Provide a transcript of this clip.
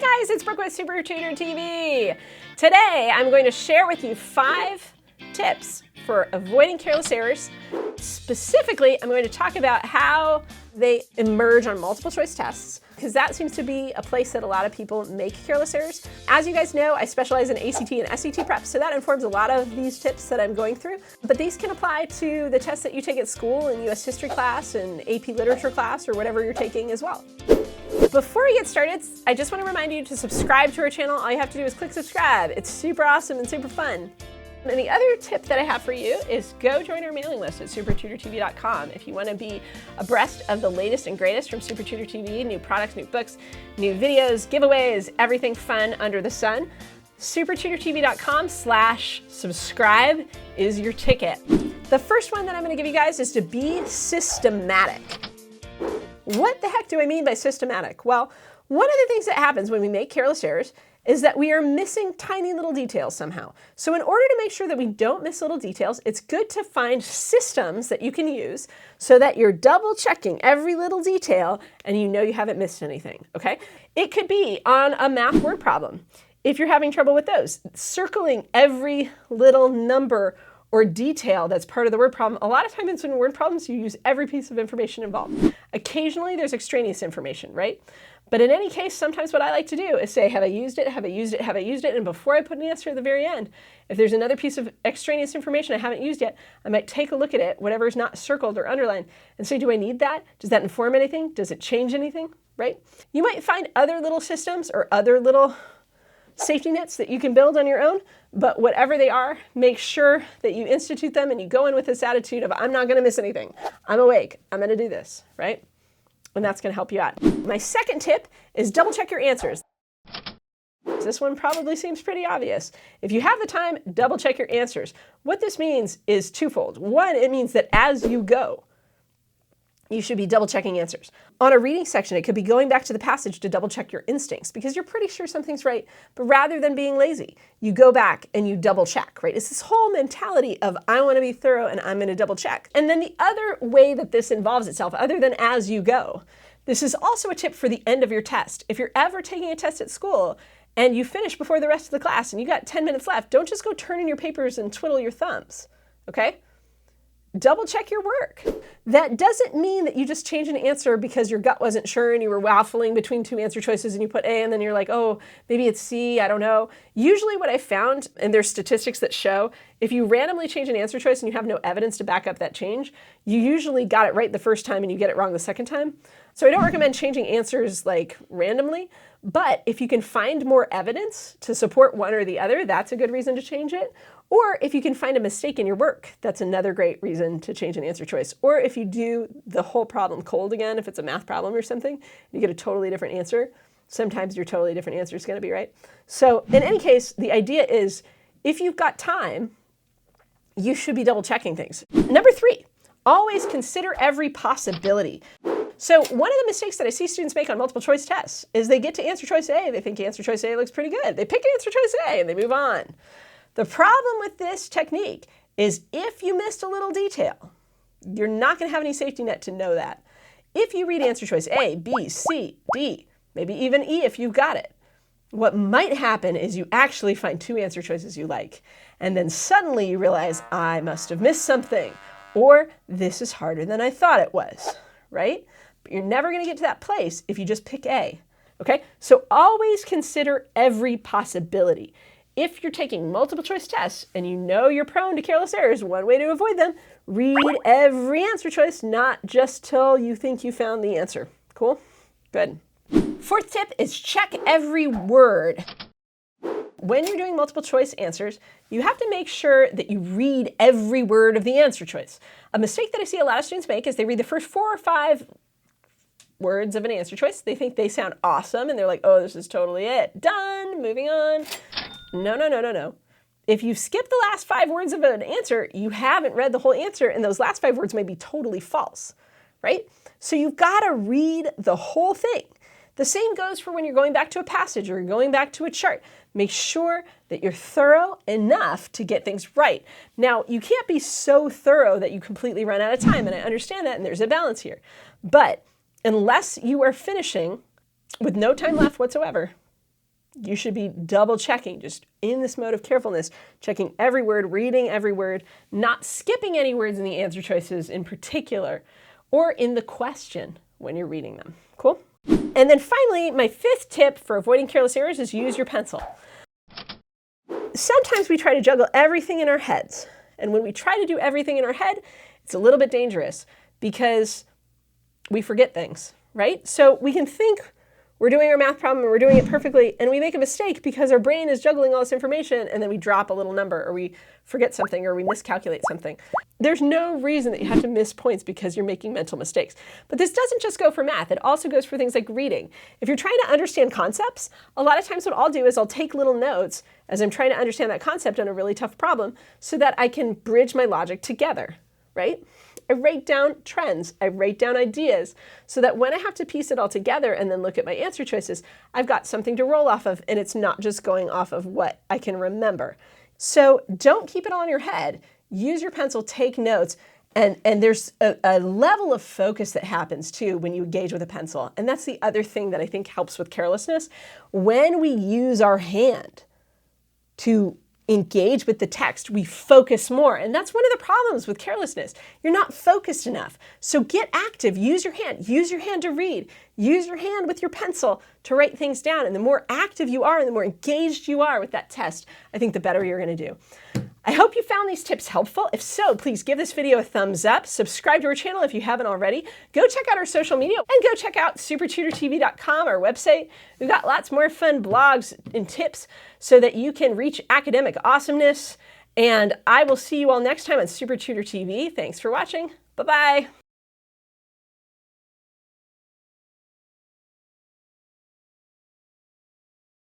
Hi guys, it's Brooke with SupertutorTV. Today I'm going to share with you 5 tips for avoiding careless errors. Specifically, I'm going to talk about how they emerge on multiple choice tests, because that seems to be a place that a lot of people make careless errors. As you guys know, I specialize in ACT and SAT prep, so that informs a lot of these tips that I'm going through. But these can apply to the tests that you take at school in US history class and AP literature class or whatever you're taking as well. Before we get started, I just want to remind you to subscribe to our channel. All you have to do is click subscribe. It's super awesome and super fun. And the other tip that I have for you is go join our mailing list at SupertutorTV.com if you want to be abreast of the latest and greatest from SupertutorTV, new products, new books, new videos, giveaways, everything fun under the sun. SupertutorTV.com/subscribe is your ticket. The first one that I'm going to give you guys is to be systematic. What the heck do I mean by systematic? Well, one of the things that happens when we make careless errors is that we are missing tiny little details somehow. So in order to make sure that we don't miss little details, it's good to find systems that you can use so that you're double checking every little detail and you know you haven't missed anything, okay? It could be on a math word problem. If you're having trouble with those, circling every little number or detail that's part of the word problem. A lot of times in word problems, you use every piece of information involved. Occasionally there's extraneous information, right? But in any case, sometimes what I like to do is say, have I used it? Have I used it? Have I used it? And before I put an answer at the very end, if there's another piece of extraneous information I haven't used yet, I might take a look at it, whatever is not circled or underlined, and say, do I need that? Does that inform anything? Does it change anything, right? You might find other little systems or other little safety nets that you can build on your own, but whatever they are, make sure that you institute them and you go in with this attitude of, I'm not gonna miss anything. I'm awake, I'm gonna do this, right? And that's gonna help you out. My second tip is double check your answers. This one probably seems pretty obvious. If you have the time, double check your answers. What this means is twofold. One, it means that as you go, you should be double checking answers. On a reading section, it could be going back to the passage to double check your instincts because you're pretty sure something's right, but rather than being lazy, you go back and you double check, right? It's this whole mentality of I want to be thorough and I'm going to double check. And then the other way that this involves itself, other than as you go, this is also a tip for the end of your test. If you're ever taking a test at school and you finish before the rest of the class and you got 10 minutes left, don't just go turn in your papers and twiddle your thumbs, okay? Double check your work. That doesn't mean that you just change an answer because your gut wasn't sure and you were waffling between 2 answer choices and you put A and then you're like, oh, maybe it's C, I don't know. Usually what I found, and there's statistics that show, if you randomly change an answer choice and you have no evidence to back up that change, you usually got it right the first time and you get it wrong the second time. So I don't recommend changing answers like randomly, but if you can find more evidence to support one or the other, that's a good reason to change it. Or if you can find a mistake in your work, that's another great reason to change an answer choice. Or if you do the whole problem cold again, if it's a math problem or something, you get a totally different answer. Sometimes your totally different answer is going to be right. So in any case, the idea is if you've got time, you should be double checking things. Number 3, always consider every possibility. So one of the mistakes that I see students make on multiple choice tests is they get to answer choice A, they think answer choice A looks pretty good. They pick answer choice A and they move on. The problem with this technique is if you missed a little detail, you're not going to have any safety net to know that. If you read answer choice A, B, C, D, maybe even E if you've got it, what might happen is you actually find 2 answer choices you like. And then suddenly you realize, I must have missed something, or this is harder than I thought it was, right? But you're never going to get to that place if you just pick A, okay? So always consider every possibility. If you're taking multiple choice tests and you know you're prone to careless errors, one way to avoid them, read every answer choice, not just till you think you found the answer. Cool? Good. 4th tip is check every word. When you're doing multiple choice answers, you have to make sure that you read every word of the answer choice. A mistake that I see a lot of students make is they read the first 4 or 5 words of an answer choice. They think they sound awesome and they're like, oh, this is totally it. Done, moving on. No, no, no, no, no. If you skip the last 5 words of an answer, you haven't read the whole answer and those last 5 words may be totally false, right? So you've got to read the whole thing. The same goes for when you're going back to a passage or you're going back to a chart. Make sure that you're thorough enough to get things right. Now, you can't be so thorough that you completely run out of time, and I understand that, and there's a balance here. But unless you are finishing with no time left whatsoever, You should be double checking, just in this mode of carefulness, checking every word, reading every word, not skipping any words in the answer choices in particular, or in the question when you're reading them. Cool? And then finally, my fifth tip for avoiding careless errors is use your pencil. Sometimes we try to juggle everything in our heads. And when we try to do everything in our head, it's a little bit dangerous because we forget things, right? So we can think we're doing our math problem and we're doing it perfectly, and we make a mistake because our brain is juggling all this information, and then we drop a little number, or we forget something, or we miscalculate something. There's no reason that you have to miss points because you're making mental mistakes. But this doesn't just go for math. It also goes for things like reading. If you're trying to understand concepts, a lot of times what I'll do is I'll take little notes as I'm trying to understand that concept on a really tough problem so that I can bridge my logic together, right? I write down trends, I write down ideas, so that when I have to piece it all together and then look at my answer choices, I've got something to roll off of, and it's not just going off of what I can remember. So don't keep it all in your head. Use your pencil, take notes, and there's a level of focus that happens too when you engage with a pencil. And that's the other thing that I think helps with carelessness. When we use our hand to engage with the text, we focus more. And that's one of the problems with carelessness. You're not focused enough. So get active, use your hand to read, use your hand with your pencil to write things down. And the more active you are and the more engaged you are with that test, I think the better you're going to do. I hope you found these tips helpful. If so, please give this video a thumbs up, subscribe to our channel if you haven't already, go check out our social media, and go check out SupertutorTV.com, our website. We've got lots more fun blogs and tips so that you can reach academic awesomeness. And I will see you all next time on Super Tutor TV. Thanks for watching. Bye-bye.